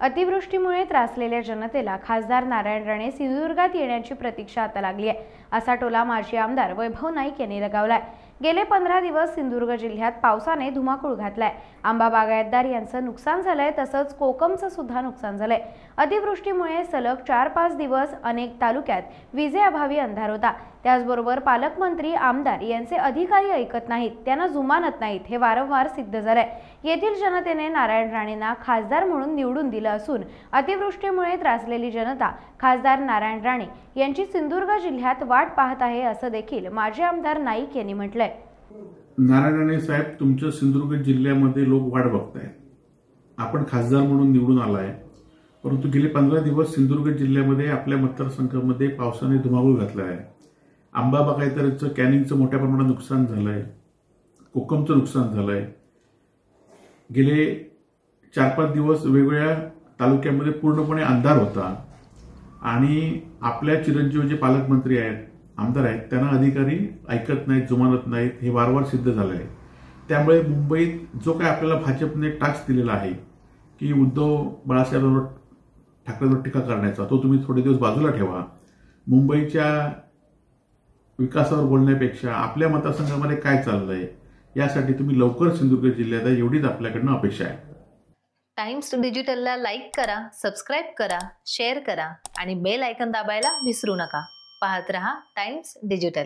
अतिवृष्टीमुळे त्रासलेल्या जनतेला खासदार नारायण राणे सिंधुदुर्गात येण्याची प्रतीक्षा आता लागली आहे, असा टोला माजी आमदार वैभव नाईक यांनी लगावलाय। गेले 15 दिवस सिंधुदुर्ग जिल्ह्यात पावसाने धुमाकूळ घातलाय। आंबा बागायतदार यांचं नुकसान झालंय, तसंच कोकमचं सुद्धा नुकसान झालंय। अतिवृष्टीमुळे सलग 4-5 दिवस अनेक तालुक्यात विजेअभावी अंधार होता। त्याचबरोबर पालकमंत्री आमदार यांचे अधिकारी ऐकत नाहीत, त्यांना जुमानत नाहीत, हे वारंवार सिद्ध झालंय। येथील जनतेने नारायण राणेंना खासदार म्हणून निवडून दिलं असून अतिवृष्टीमुळे त्रासलेली जनता खासदार नारायण राणे यांची सिंधुदुर्ग जिल्ह्यात वाट पाहत आहे, असं देखील माजी आमदार नाईक यांनी म्हटलंय। नारायण राणे साहेब, तुमच्या सिंधुदुर्ग जिल्ह्यामध्ये लोक वाट बघतायत। आपण खासदार म्हणून निवडून आलाय, परंतु गेले 15 दिवस सिंधुदुर्ग जिल्ह्यामध्ये आपल्या मतदारसंघामध्ये पावसाने धुमाकूळ घातला आहे। आंबा बागायतदारांचं कॅनिंगचं मोठ्या प्रमाणात नुकसान झालंय, कोकमचं नुकसान झालंय। गेले 4-5 दिवस वेगवेगळ्या तालुक्यामध्ये पूर्णपणे अंधार होता आणि आपल्या चिरंजीव जे पालकमंत्री आहेत, आमदार आहेत, त्यांना अधिकारी ऐकत नाहीत, जुमानत नाहीत, हे वारंवार सिद्ध झालं आहे। त्यामुळे मुंबईत जो काय आपल्याला भाजपने टास्क दिलेला आहे की उद्धव बाळासाहेब ठाकरेंवर टीका करण्याचा, तो तुम्ही थोडे दिवस बाजूला ठेवा। मुंबईच्या विकासावर बोलण्यापेक्षा आपल्या मतदारसंघामध्ये काय चाललंय यासाठी तुम्ही लवकर सिंधुदुर्ग जिल्ह्यात एवढीच आपल्याकडनं अपेक्षा आहे। टाइम्स डिजिटलला लाईक करा, सबस्क्राईब करा, शेअर करा आणि बेल आयकॉन दाबायला विसरू नका। पाहत रहा टाइम्स डिजिटल।